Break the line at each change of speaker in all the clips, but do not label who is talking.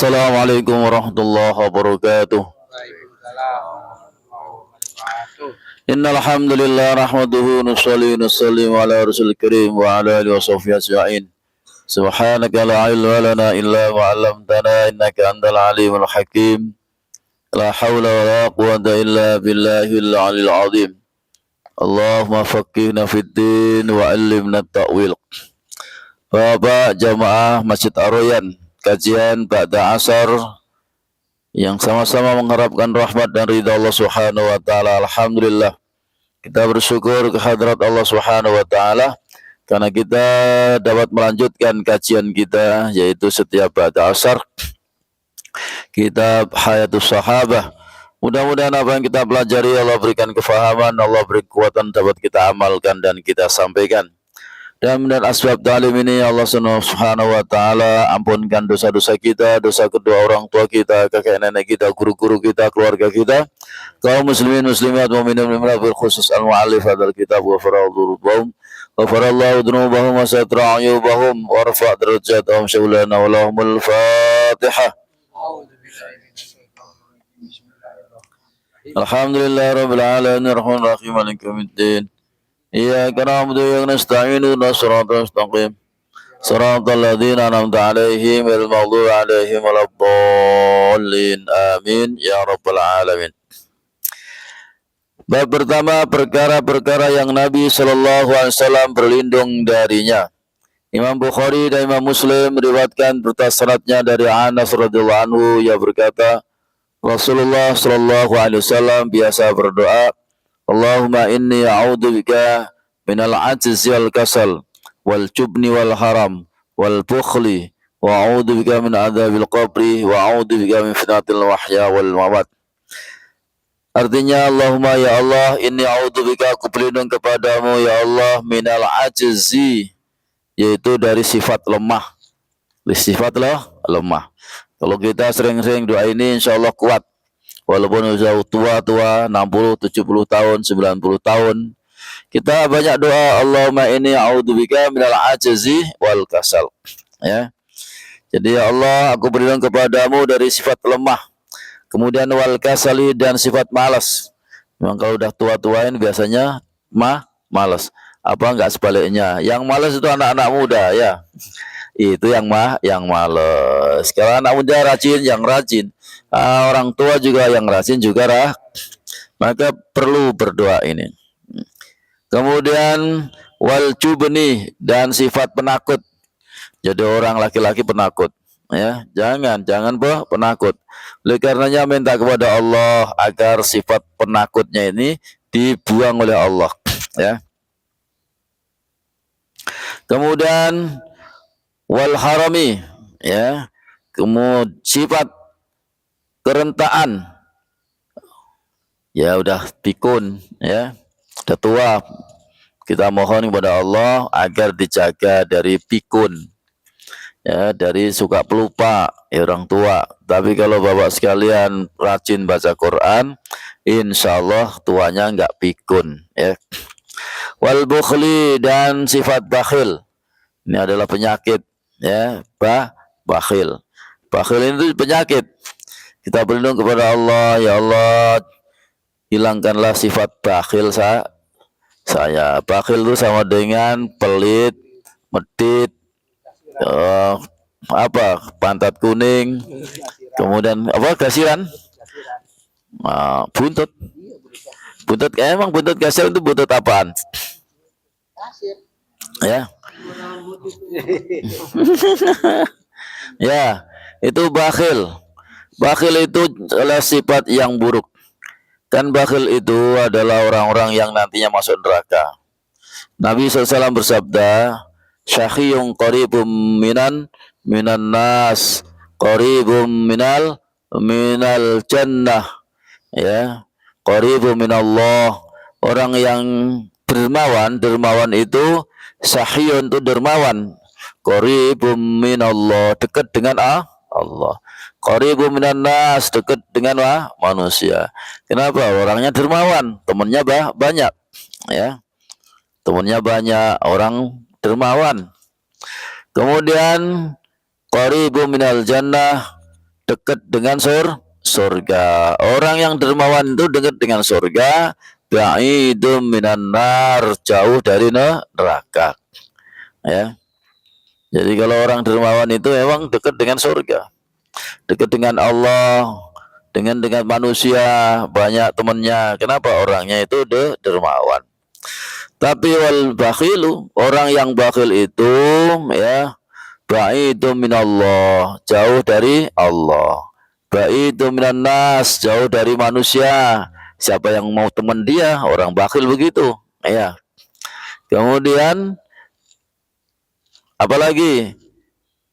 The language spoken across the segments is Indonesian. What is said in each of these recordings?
Assalamualaikum warahmatullahi wabarakatuh. Innal hamdalillah nahmaduhu wa nusalli wa nusallimu ala rasulil karim wa ala alihi washabbihi ajma'in. Subhanaka la ilma lana illa ma 'allamtana innaka antal alimul hakim. La haula wa la quwwata illa billahil aliyil azim. Allahumma faqqihna fid din wa 'allimna at-ta'wil. Bapak jamaah Masjid Ar-Royan, kajian ba'da asar yang sama-sama mengharapkan rahmat dan ridha Allah Subhanahu wa taala. Alhamdulillah, kita bersyukur kehadrat Allah Subhanahu wa taala karena kita dapat melanjutkan kajian kita, yaitu setiap ba'da asar kitab Hayatus Sahabah. Mudah-mudahan apa yang kita pelajari Allah berikan kefahaman, Allah beri kekuatan dapat kita amalkan dan kita sampaikan. Dan dengan asbab ta'lim ini Allah Subhanahu wa taala ampunkan dosa-dosa kita, dosa kedua orang tua kita, kakek nenek kita, guru-guru kita, keluarga kita, kaum muslimin muslimat, mukminin mukminat, khusus al-mu'allif hadzal kitab wa faradhurubahum wa farallahu dzunubahum wa satara ayubahum wa rafa' darajatahum syawlana wa lahumul fatihah. Alhamdulillah rabbil alamin arrahmanir rahim maliki yaumiddin. Iyyaka na'budu wa iyyaka nasta'in ihdinas siratal mustaqim siratal ladzina an'amta 'alaihim ghairil maghdubi 'alaihim waladdallin. Amin ya rabbal alamin. Bab pertama, perkara-perkara yang Nabi sallallahu alaihi wasallam berlindung darinya. Imam Bukhari dan Imam Muslim meriwayatkan sanadnya dari Anas radhiyallahu anhu, ia berkata, Rasulullah sallallahu alaihi wasallam biasa berdoa, Allahumma inni a'udzubika minal ajzi wal kasal wal jubni wal haram wal bukhli wa a'udzubika min adzabil qabri wa a'udzubika min fitnatil mahya wal mamat. Artinya, Allahumma ya Allah, inni a'udzubika, aku berlindung kepadamu ya Allah, minal ajzi, yaitu dari sifat lemah. Sifat lemah. Kalau kita sering-sering doa ini insyaallah kuat. Walaupun udah tua-tua 60, 70 tahun, 90 tahun, kita banyak doa Allahumma inni a'udzubika minal ajzi wal kasal. Ya. Jadi ya Allah, aku berlindung kepadamu dari sifat lemah. Kemudian wal kasali, dan sifat malas. Memang kalau udah tua-tuain biasanya malas. Apa enggak sebaliknya? Yang malas itu anak-anak muda ya. Itu yang malas. Kalau anak muda rajin, yang rajin. Orang tua juga yang rajin juga maka perlu berdoa ini. Kemudian wal jubni, dan sifat penakut. Jadi orang laki-laki penakut, ya. Jangan penakut. Oleh karenanya minta kepada Allah agar sifat penakutnya ini dibuang oleh Allah, ya. Kemudian wal harami, ya. Kemudian sifat kerentaan, ya udah pikun, ya udah tua, kita mohon kepada Allah agar dijaga dari pikun, ya, dari suka pelupa, ya, orang tua. Tapi kalau bapak sekalian rajin baca Quran, insyaallah tuanya enggak pikun, ya. Wal bukhli, dan sifat bakhil, ini adalah penyakit, ya, bakhil. Bakhil itu penyakit. Kita berlindung kepada Allah, ya Allah, hilangkanlah sifat bakhil saya. Bakhil itu sama dengan pelit, medit, pantat kuning, kemudian kasiran, buntut. Emang buntut kasiran itu buntut apaan? Ya. Ya, itu bakhil. Bakhil itu adalah sifat yang buruk. Kan bakhil itu adalah orang-orang yang nantinya masuk neraka. Nabi SAW bersabda, Syakhiyun qaribum minan nas, qaribum minal jannah, ya, qaribum minallah. Orang yang dermawan itu, syahiyun itu dermawan, qaribum minallah, dekat dengan Allah. Qaribun minan nas, dekat dengan manusia. Kenapa? Orangnya dermawan, temannya banyak, ya. Temannya banyak, orang dermawan. Kemudian qaribun minal jannah, dekat dengan surga. Orang yang dermawan itu dekat dengan surga, ba'idum minan nar, jauh dari neraka. Ya. Jadi kalau orang dermawan itu memang dekat dengan surga, dekat dengan Allah, dengan manusia, banyak temannya. Kenapa? Orangnya itu dermawan. Tapi wal bakhilu, orang yang bakhil itu ya ba'idu minallah, jauh dari Allah. Ba'idu minan nas, jauh dari manusia. Siapa yang mau teman dia? Orang bakhil begitu. Ya. Kemudian apalagi?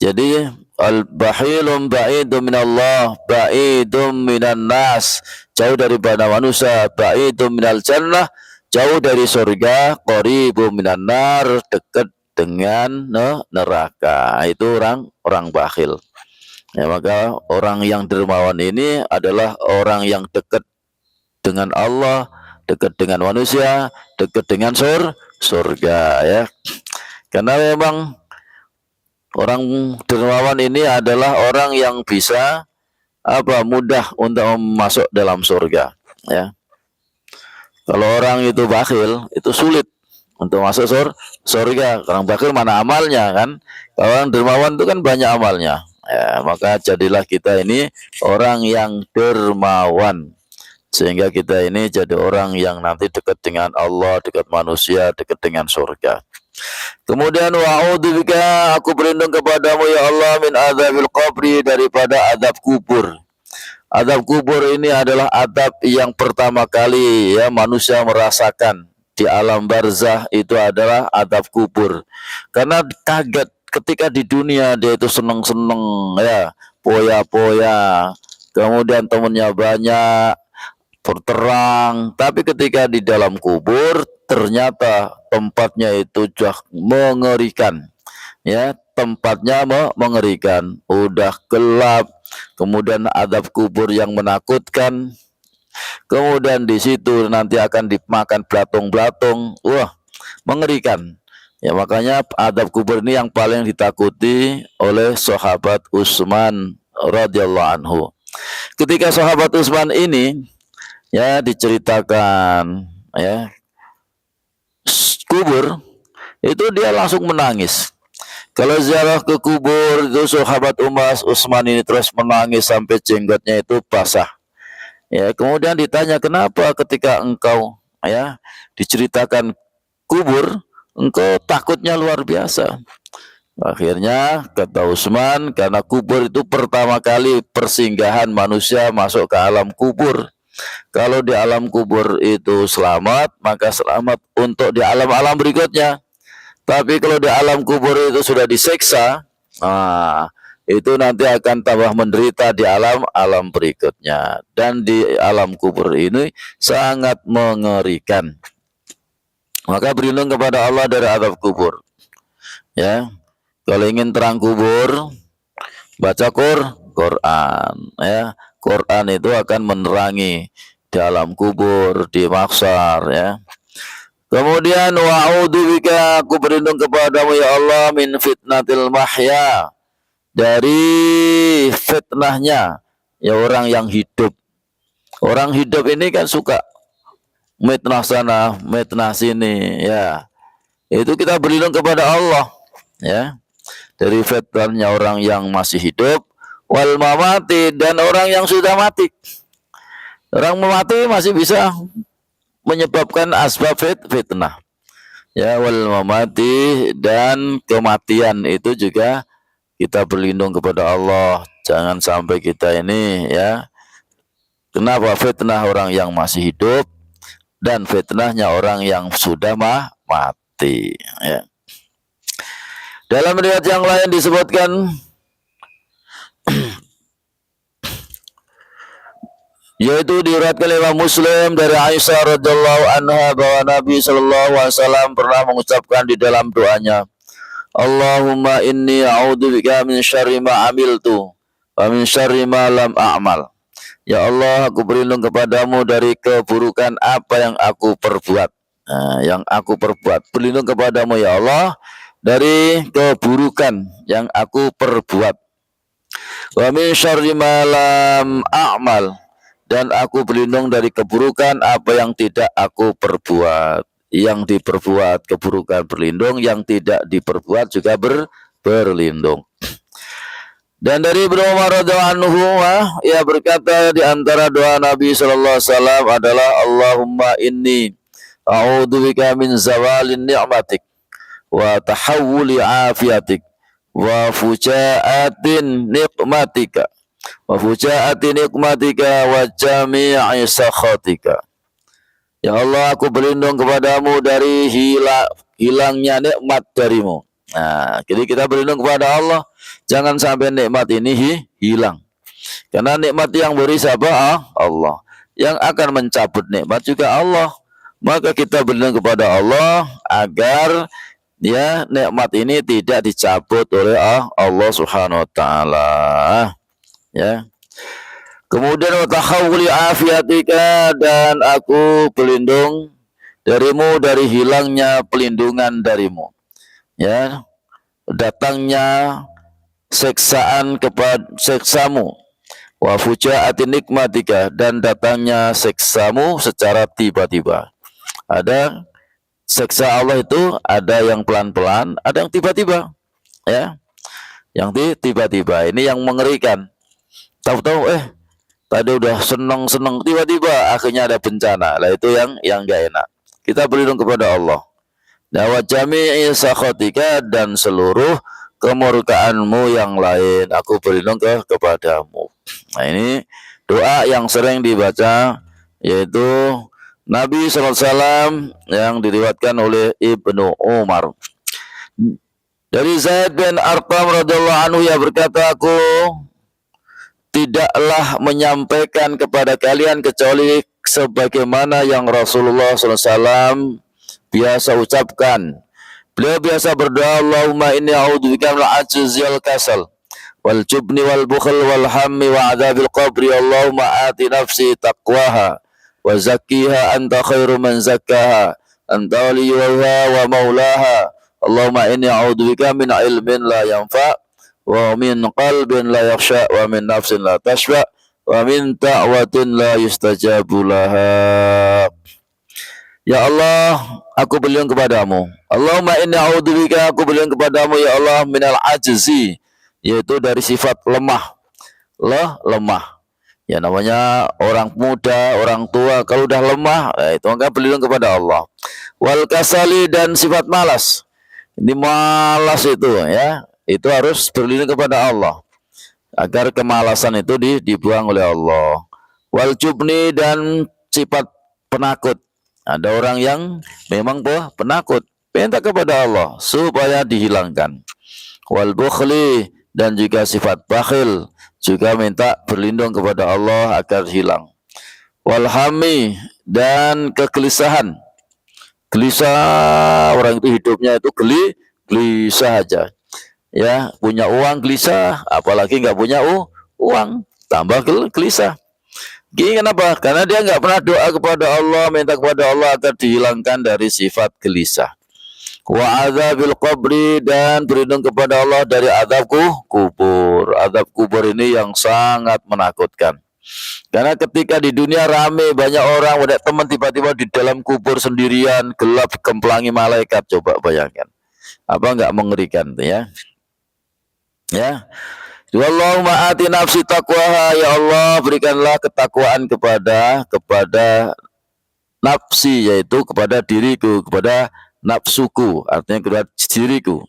Jadi al-bahilum ba'idum minallah, ba'idum minan nas, jauh daripada manusia, ba'idum minal jannah, jauh dari surga, qaribum minan nar, dekat dengan neraka. Itu orang bakhil. Ya, maka orang yang dermawan ini adalah orang yang dekat dengan Allah, dekat dengan manusia, dekat dengan surga ya. Karena memang orang dermawan ini adalah orang yang bisa mudah untuk masuk dalam surga ya. Kalau orang itu bakhil itu sulit untuk masuk surga. Orang bakhil mana amalnya kan? Kalau orang dermawan itu kan banyak amalnya. Ya, maka jadilah kita ini orang yang dermawan, sehingga kita ini jadi orang yang nanti dekat dengan Allah, dekat manusia, dekat dengan surga. Kemudian wa'udzubika, aku berlindung kepadamu ya Allah min adzabil qabri, daripada adab kubur. Adab kubur ini adalah adab yang pertama kali ya manusia merasakan di alam barzah, itu adalah adab kubur. Karena kaget ketika di dunia dia itu seneng-seneng ya, poya-poya, kemudian temannya banyak, terterang, tapi ketika di dalam kubur ternyata tempatnya itu sudah mengerikan ya, tempatnya mengerikan, udah gelap, kemudian adab kubur yang menakutkan, kemudian di situ nanti akan dimakan belatung-belatung, wah mengerikan ya. Makanya adab kubur ini yang paling ditakuti oleh sahabat Utsman radhiyallahu anhu. Ketika sahabat Utsman ini ya diceritakan ya kubur, itu dia langsung menangis. Kalau ziarah ke kubur itu sahabat Utsman ini terus menangis sampai jenggotnya itu basah. Ya, kemudian ditanya, kenapa ketika engkau ya diceritakan kubur, engkau takutnya luar biasa? Akhirnya kata Utsman, karena kubur itu pertama kali persinggahan manusia masuk ke alam kubur. Kalau di alam kubur itu selamat, maka selamat untuk di alam-alam berikutnya. Tapi kalau di alam kubur itu sudah disiksa, itu nanti akan tambah menderita di alam-alam berikutnya. Dan di alam kubur ini sangat mengerikan. Maka berlindung kepada Allah dari azab kubur. Ya, kalau ingin terang kubur, baca Quran. Ya, Quran itu akan menerangi dalam kubur, di mahsyar ya. Kemudian wa'udzubika, aku berlindung kepadamu ya Allah min fitnatil mahya, dari fitnahnya ya orang yang hidup. Orang hidup ini kan suka mitnah sana, mitnah sini ya. Itu kita berlindung kepada Allah ya, dari fitnahnya orang yang masih hidup, wal mamati, dan orang yang sudah mati. Orang mati masih bisa menyebabkan asbab fitnah ya, wal mamati, dan kematian itu juga kita berlindung kepada Allah. Jangan sampai kita ini ya, kenapa fitnah orang yang masih hidup dan fitnahnya orang yang sudah mati ya. Dalam riwayat yang lain disebutkan yaitu diriwayatkan Imam Muslim dari Aisyah radhiyallahu anha bahwa Nabi sallallahu alaihi wasallam pernah mengucapkan di dalam doanya, Allahumma inni a'udzubika min syarri ma amiltu wa min syarri ma lam a'mal. Ya Allah, aku berlindung kepadamu dari keburukan apa yang aku perbuat. Yang aku perbuat. Berlindung kepadamu ya Allah dari keburukan yang aku perbuat. Wa min syarri ma lam a'mal, dan aku berlindung dari keburukan apa yang tidak aku perbuat. Yang diperbuat keburukan berlindung, yang tidak diperbuat juga berlindung. Dan dari Ibnu Umar radhiyallahu anhu, ia berkata di antara doa Nabi sallallahu alaihi wasallam adalah Allahumma inni a'udzubika min zawalin ni'matik wa tahawuli afiatik wa fujaatin nikmatika wa jami'i sakhatika. Ya Allah, aku berlindung kepadamu dari hilangnya nikmat darimu. Nah, jadi kita berlindung kepada Allah, jangan sampai nikmat ini hilang. Karena nikmat yang beri siapa? Allah. Yang akan mencabut nikmat juga Allah. Maka kita berlindung kepada Allah agar ya nikmat ini tidak dicabut oleh Allah Subhanahu wa taala. Ya. Kemudian watahawuli afiatika, dan aku berlindung darimu dari hilangnya pelindungan darimu. Ya, datangnya seksaan kepada seksamu. Wa fujaati nikmatika, dan datangnya seksamu secara tiba-tiba. Ada seksa Allah itu ada yang pelan-pelan, ada yang tiba-tiba. Ya. Yang tiba-tiba ini yang mengerikan. Tahu-tahu tadi udah senang-senang, tiba-tiba akhirnya ada bencana. Lah itu yang enggak enak. Kita berlindung kepada Allah. Wa jami'i sakhatika, dan seluruh kemurkaanmu yang lain aku berlindung kepadamu. Nah, ini doa yang sering dibaca, yaitu Nabi SAW yang diriwayatkan oleh Ibnu Umar. Dari Zaid bin Arqam radhiyallahu anhu, ia berkata, aku tidaklah menyampaikan kepada kalian kecuali sebagaimana yang Rasulullah SAW biasa ucapkan. Beliau biasa berdoa, Allahumma inni a'udzubika minal ajzi wal kasal wal jubni wal bukhl wal hammi wa adzabil qabri. Allahumma ati nafsi taqwaha wa zakkiha anta khairu man zakkaha anta waliyuha wa maulaha. Allahumma inni a'udzubika min ilmin la yanfa' wa min qalbin la yakhsha wa min nafsin la tashfa wa min ta'watin la yustajabu laha. Ya Allah, aku berlindung kepadamu. Allahumma inni a'udzubika, aku berlindung kepadamu ya Allah, minal ajzi, yaitu dari sifat lemah. Lemah. Ya namanya orang muda, orang tua kalau udah lemah, itu enggak berlindung kepada Allah. Wal kasali, dan sifat malas. Ini malas itu ya. Itu harus berlindung kepada Allah agar kemalasan itu dibuang oleh Allah. Wal jubni, dan sifat penakut. Ada orang yang memang penakut, minta kepada Allah supaya dihilangkan. Wal bukhli, dan juga sifat bakhil, juga minta berlindung kepada Allah agar hilang. Wal hammi, dan kegelisahan. Gelisah, orang itu hidupnya itu gelisah aja. Ya, punya uang gelisah, apalagi nggak punya uang, tambah gelisah. Gini kenapa? Karena dia nggak pernah doa kepada Allah, minta kepada Allah agar dihilangkan dari sifat gelisah. Wa adzabil qabri, dan berlindung kepada Allah dari azab kubur. Azab kubur ini yang sangat menakutkan. Karena ketika di dunia rame, banyak orang, ada teman tiba-tiba di dalam kubur sendirian, gelap kemplangi malaikat. Coba bayangkan. Apa nggak mengerikan tuh ya? Ya. Allahumma ati nafsi taqwaha, ya Allah berikanlah ketakwaan kepada nafsi, yaitu kepada diriku, kepada nafsuku, artinya kepada diriku.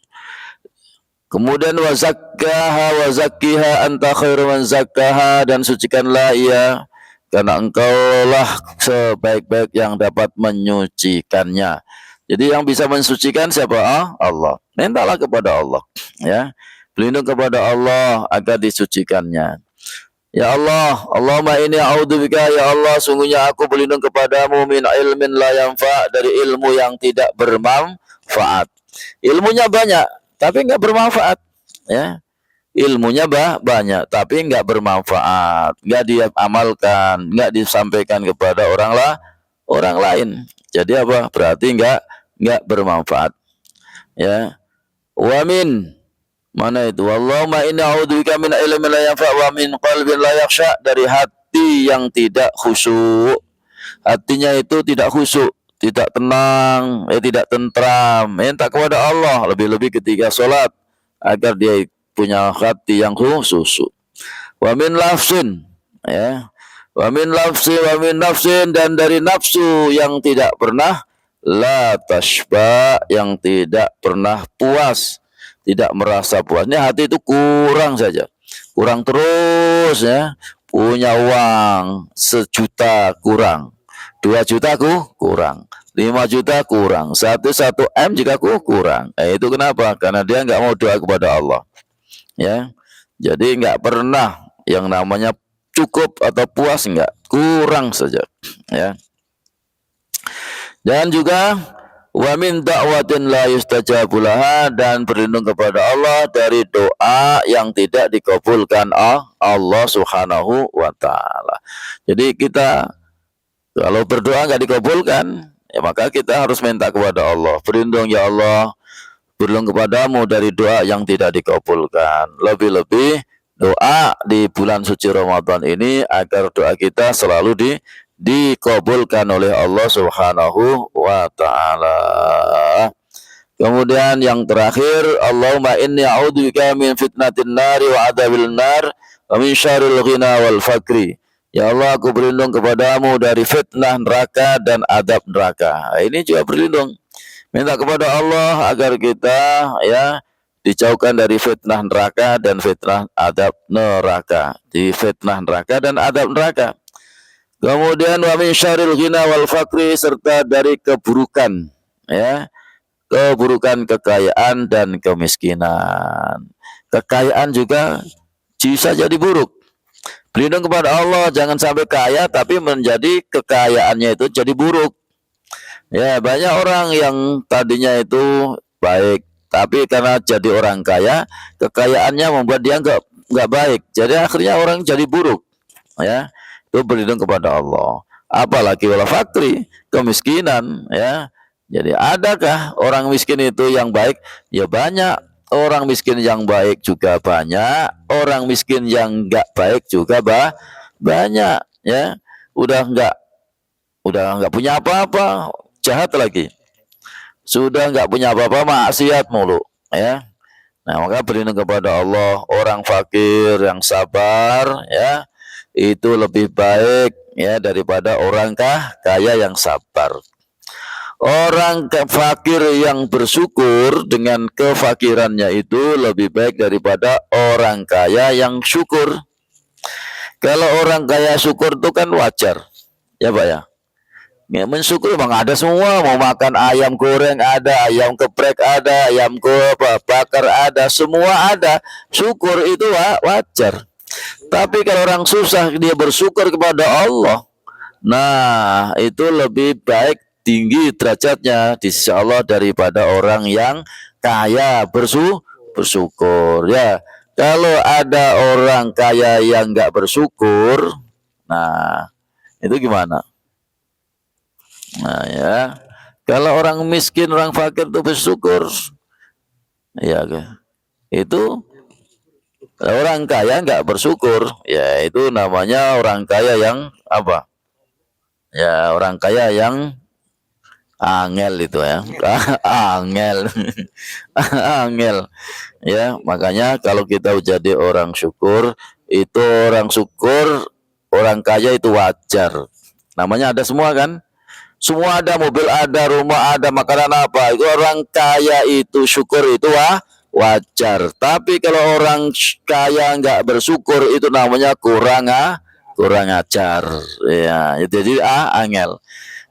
Kemudian wa zakkiha anta khairu man zakkaha, dan sucikanlah ia karena engkaulah sebaik-baik yang dapat menyucikannya. Jadi yang bisa mensucikan siapa? Allah. Mintalah kepada Allah, ya. Berlindung kepada Allah agar disucikannya. Ya Allah, Allahumma inni a'udzubika, ya Allah sungguhnya aku berlindung kepadamu min ilmin la yanfa', dari ilmu yang tidak bermanfaat. Ilmunya banyak tapi enggak bermanfaat, ya. Ilmunya banyak tapi enggak bermanfaat, enggak diamalkan, enggak disampaikan kepada orang lain. Jadi apa? Berarti enggak bermanfaat. Ya. Wa min Mana itu? Allahumma inni a'udzubika min ilmin la yanfa' wa min qalbin la yakhsha, dari hati yang tidak khusyuk. Hatinya itu tidak khusyuk, tidak tenang, tidak tentram. Minta kepada Allah, lebih-lebih ketika sholat, agar dia punya hati yang khusyuk. Wa min lafsin, ya. Wa min nafsin, dan dari nafsu yang tidak pernah la tashba, yang tidak pernah puas, tidak merasa puas. Ini hati itu kurang saja, kurang terus, ya. Punya uang 1 juta kurang, 2 juta kurang, 5 juta kurang, 1 M juga kurang. Itu kenapa? Karena dia nggak mau doa kepada Allah, ya. Jadi nggak pernah yang namanya cukup atau puas, enggak, kurang saja, ya. Dan juga wa min da'watin la yustajabu laha, dan berlindung kepada Allah dari doa yang tidak dikabulkan Allah Subhanahu wa taala. Jadi kita kalau berdoa enggak dikabulkan, ya maka kita harus minta kepada Allah, berlindung ya Allah, berlindung kepadamu dari doa yang tidak dikabulkan. Lebih-lebih doa di bulan suci Ramadan ini agar doa kita selalu dikabulkan oleh Allah Subhanahu wa taala. Kemudian yang terakhir, Allahumma inni a'udzubika min fitnatin nari wa adzabil nar wa min syarril ghina wal fakri. Ya Allah, aku berlindung kepadamu dari fitnah neraka dan adab neraka. Ini juga berlindung. Minta kepada Allah agar kita, ya, dijauhkan dari fitnah neraka dan fitnah adab neraka. Di fitnah neraka dan adab neraka. Kemudian wa min syarril ghina wal fakri, serta dari keburukan, ya, keburukan kekayaan dan kemiskinan. Kekayaan juga bisa jadi buruk. Berlindung kepada Allah, jangan sampai kaya tapi menjadi kekayaannya itu jadi buruk. Ya, banyak orang yang tadinya itu baik, tapi karena jadi orang kaya, kekayaannya membuat dia nggak baik. Jadi akhirnya orang jadi buruk. Ya, itu berlindung kepada Allah. Apalagi wala fakri, kemiskinan, ya. Jadi adakah orang miskin itu yang baik? Ya banyak. Orang miskin yang baik juga banyak. Orang miskin yang nggak baik juga banyak. Ya, udah nggak punya apa-apa, jahat lagi. Sudah nggak punya apa-apa, maksiat mulu, ya. Nah, maka berlindung kepada Allah. Orang fakir yang sabar, ya, itu lebih baik, ya, daripada orang kaya yang sabar. Orang fakir yang bersyukur dengan kefakirannya itu lebih baik daripada orang kaya yang syukur. Kalau orang kaya syukur itu kan wajar, ya Pak, ya. Ya, mensyukur memang ada semua, mau makan ayam goreng ada, ayam geprek ada, ayam bakar ada, semua ada. Syukur itu wajar. Tapi kalau orang susah dia bersyukur kepada Allah, nah itu lebih baik, tinggi derajatnya di sisi Allah daripada orang yang kaya bersyukur, ya. Kalau ada orang kaya yang nggak bersyukur, nah itu gimana? Nah, ya, kalau orang miskin, orang fakir itu bersyukur, ya, itu orang kaya nggak bersyukur, ya itu namanya orang kaya yang apa? Ya, orang kaya yang angel itu, ya. Angel. Angel. Ya, makanya kalau kita jadi orang syukur, itu orang syukur, orang kaya itu wajar. Namanya ada semua kan? Semua ada, mobil ada, rumah ada, makanan apa. Itu orang kaya itu syukur itu wajar. Tapi kalau orang kaya nggak bersyukur, itu namanya kurang ajar. Ya, jadi angel.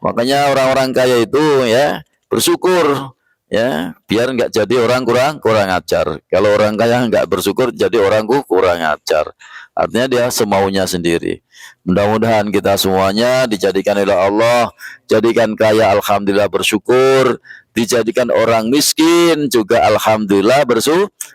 Makanya orang-orang kaya itu, ya, bersyukur, ya, biar nggak jadi orang kurang ajar. Kalau orang kaya nggak bersyukur, jadi orang kurang ajar. Artinya dia semaunya sendiri. Mudah-mudahan kita semuanya dijadikan oleh Allah, jadikan kaya alhamdulillah bersyukur, dijadikan orang miskin juga alhamdulillah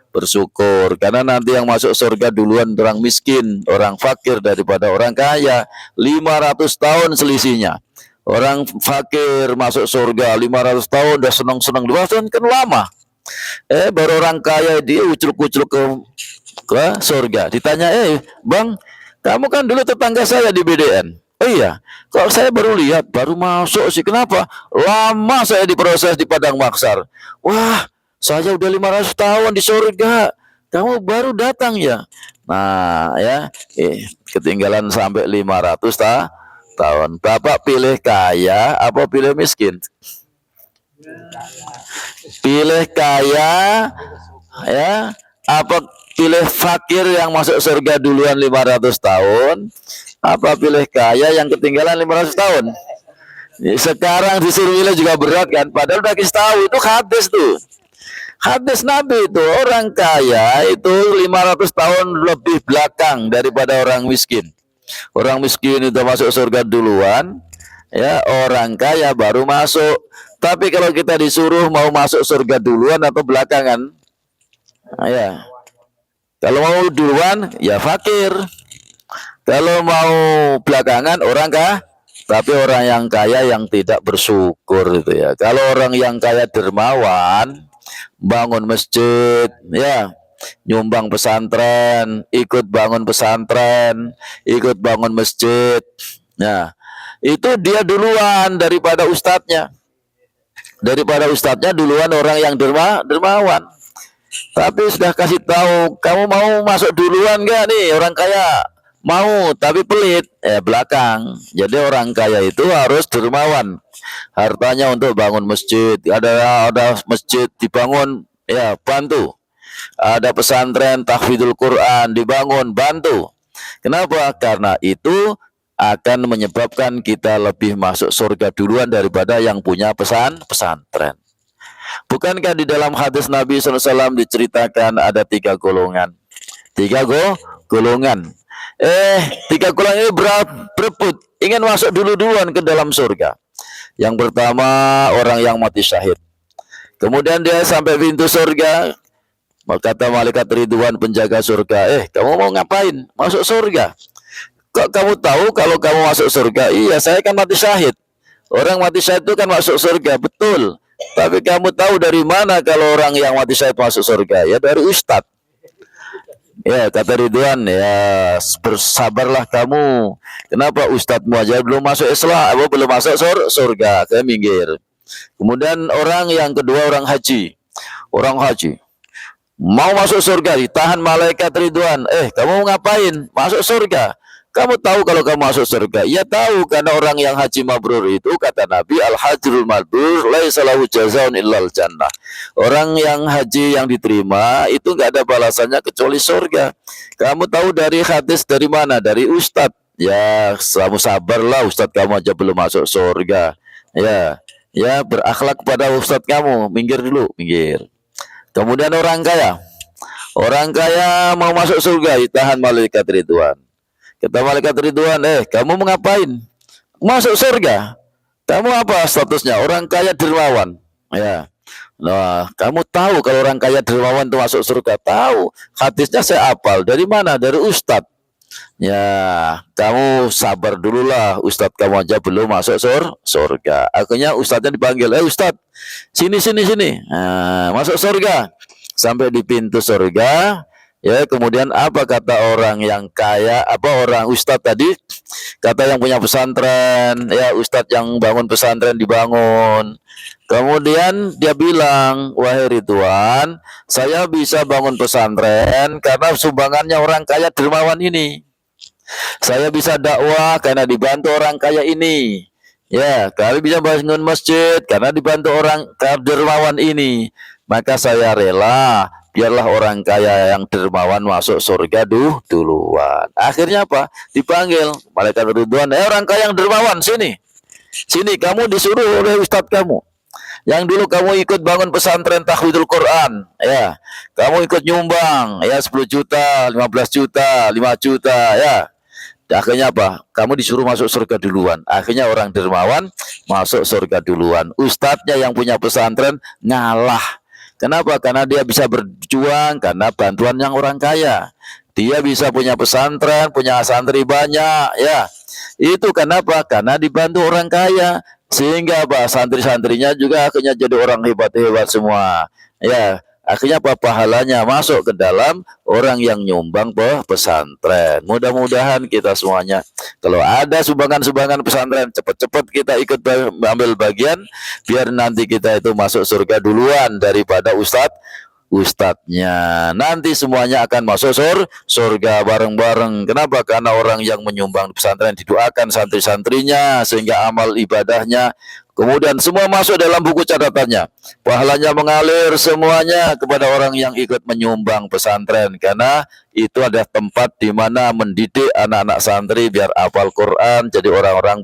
bersyukur. Karena nanti yang masuk surga duluan orang miskin, orang fakir daripada orang kaya. 500 tahun selisihnya. Orang fakir masuk surga 500 tahun udah senang-senang, 2 tahun kan lama. Baru orang kaya dia ucluk-ucluk ke surga. Ditanya, bang, kamu kan dulu tetangga saya di BDN. Oh iya, kalau saya baru lihat, baru masuk sih. Kenapa? Lama saya diproses di Padang Maksar. Wah, saya udah 500 tahun di surga. Kamu baru datang ya? Nah, ya, ketinggalan sampai 500 tahun. Bapak pilih kaya apa pilih miskin? Pilih kaya, ya, apa pilih fakir yang masuk surga duluan 500 tahun, apa pilih kaya yang ketinggalan 500 tahun? Sekarang disuruh milih juga berat kan, padahal udah kasih tahu itu hadis tuh. Hadis Nabi itu orang kaya itu 500 tahun lebih belakang daripada orang miskin. Orang miskin itu masuk surga duluan, ya, orang kaya baru masuk. Tapi kalau kita disuruh mau masuk surga duluan atau belakangan, ya, kalau mau duluan ya fakir, kalau mau belakangan orang kah, tapi orang yang kaya yang tidak bersyukur itu ya. Kalau orang yang kaya dermawan, bangun masjid, ya, nyumbang pesantren, ikut bangun pesantren, ikut bangun masjid, nah itu dia duluan daripada ustadznya. Daripada ustadznya duluan orang yang dermawan. Tapi sudah kasih tahu, kamu mau masuk duluan gak nih? Orang kaya mau tapi pelit, belakang. Jadi orang kaya itu harus dermawan. Hartanya untuk bangun masjid, ada masjid dibangun, ya bantu. Ada pesantren tahfidzul Quran dibangun, bantu. Kenapa? Karena itu akan menyebabkan kita lebih masuk surga duluan daripada yang punya pesantren. Bukankah di dalam hadis Nabi SAW diceritakan ada 3 golongan? 3 golongan. 3 golongan ini berebut ingin masuk duluan ke dalam surga. Yang pertama orang yang mati syahid. Kemudian dia sampai pintu surga. Maka kata malaikat Ridwan penjaga surga, kamu mau ngapain? Masuk surga. Kok kamu tahu kalau kamu masuk surga? Iya, saya kan mati syahid. Orang mati syahid itu kan masuk surga, betul. Tapi kamu tahu dari mana kalau orang yang mati syahid masuk surga? Ya dari ustadz. Ya, kata Ridwan, ya bersabarlah kamu. Kenapa ustadzmu aja belum masuk Islam, belum masuk surga? Saya minggir. Kemudian orang yang kedua orang haji. Orang haji mau masuk surga, ditahan malaikat Ridwan. Kamu mau ngapain? Masuk surga. Kamu tahu kalau kamu masuk surga? Ya tahu, karena orang yang haji mabrur itu kata Nabi, al-hajrul mabrur laisa lahu jazaa'un illal jannah. Orang yang haji yang diterima itu enggak ada balasannya kecuali surga. Kamu tahu dari hadis dari mana? Dari ustadz. Ya, kamu sabarlah, ustadz kamu aja belum masuk surga. Ya, berakhlak kepada ustadz kamu. Minggir dulu, minggir. Kemudian orang kaya. Orang kaya mau masuk surga, ditahan malaikat Ridwan. Kata malaikat Ridwan, kamu mau ngapain? Masuk surga. Kamu apa statusnya? Orang kaya dermawan. Ya. Nah, kamu tahu kalau orang kaya dermawan itu masuk surga? Tahu. Hadisnya saya hafal. Dari mana? Dari ustadz. Ya, kamu sabar dululah. Ustadz kamu aja belum masuk surga. Akhirnya ustadznya dipanggil, ustadz, sini. Nah, masuk surga. Sampai di pintu surga. Ya, kemudian apa kata orang yang kaya, orang ustadz tadi? Kata yang punya pesantren, ya ustadz yang bangun pesantren dibangun. Kemudian dia bilang, wahai Ridwan, saya bisa bangun pesantren karena sumbangannya orang kaya dermawan ini. Saya bisa dakwah karena dibantu orang kaya ini. Ya, kami bisa bangun masjid karena dibantu orang dermawan ini. Maka saya rela biarlah orang kaya yang dermawan masuk surga duluan. Akhirnya apa? Dipanggil malaikat Ridwan, orang kaya yang dermawan, sini. Sini, kamu disuruh oleh ustadz kamu. Yang dulu kamu ikut bangun pesantren tahfidzul Quran, ya. Kamu ikut nyumbang, ya 10 juta, 15 juta, 5 juta, ya. Akhirnya apa? Kamu disuruh masuk surga duluan. Akhirnya orang dermawan masuk surga duluan. Ustadznya yang punya pesantren ngalah. Kenapa? Karena dia bisa berjuang karena bantuan yang orang kaya. Dia bisa punya pesantren, punya santri banyak, ya. Itu kenapa? Karena dibantu orang kaya. Sehingga apa? Santri-santrinya juga akhirnya jadi orang hebat-hebat semua. Ya, Akhirnya apa? Pahalanya masuk ke dalam orang yang nyumbang pesantren. Mudah-mudahan kita semuanya, kalau ada sumbangan-sumbangan pesantren, cepat-cepat kita ikut ambil bagian, biar nanti kita itu masuk surga duluan daripada ustadznya. Nanti semuanya akan masuk surga bareng-bareng. Kenapa? Karena orang yang menyumbang di pesantren didoakan santri-santrinya sehingga amal ibadahnya kemudian semua masuk dalam buku catatannya. Pahalanya mengalir semuanya kepada orang yang ikut menyumbang pesantren, karena itu adalah tempat di mana mendidik anak-anak santri biar hafal Quran, jadi orang-orang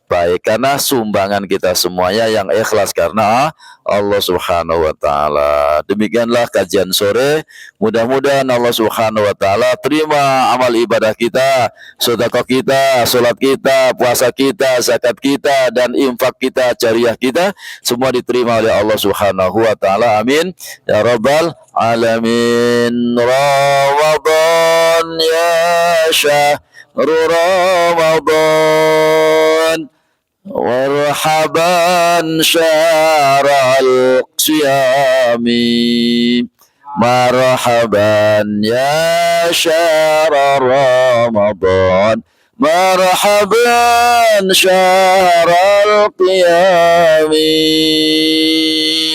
baik, karena sumbangan kita semuanya yang ikhlas karena Allah Subhanahu wa taala. Demikianlah kajian sore. Mudah-mudahan Allah Subhanahu wa taala terima amal ibadah kita, sedekah kita, salat kita, puasa kita, zakat kita, dan infak kita, jariah kita, semua diterima oleh Allah Subhanahu wa taala. Amin ya rabbal alamin. Ramadan ya syahrul Ramadan, marhaban syahrul qiyami, marhaban ya syahrul Ramadan, marhaban syahrul qiyami,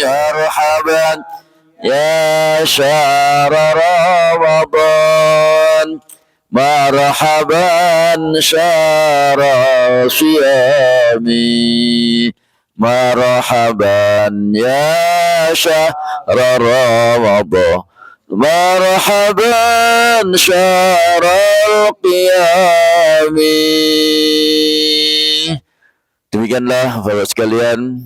marhaban ya syahrul Ramadan, marhaban syahrul syiyami, marhaban ya syahrul Ramadan, marhaban syahrul qiyami. Demikianlah Bapak sekalian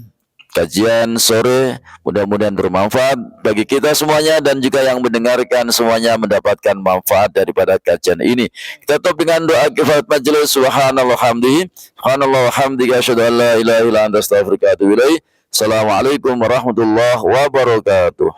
kajian sore, mudah-mudahan bermanfaat bagi kita semuanya dan juga yang mendengarkan semuanya mendapatkan manfaat daripada kajian ini. Kita tutup dengan doa kifarat majelis. Subhanallah hamdihi, subhanallah hamdika, asyhadu an la ilaha illa anta astaghfiruka wa atubu ilaik. Assalamualaikum warahmatullahi wabarakatuh.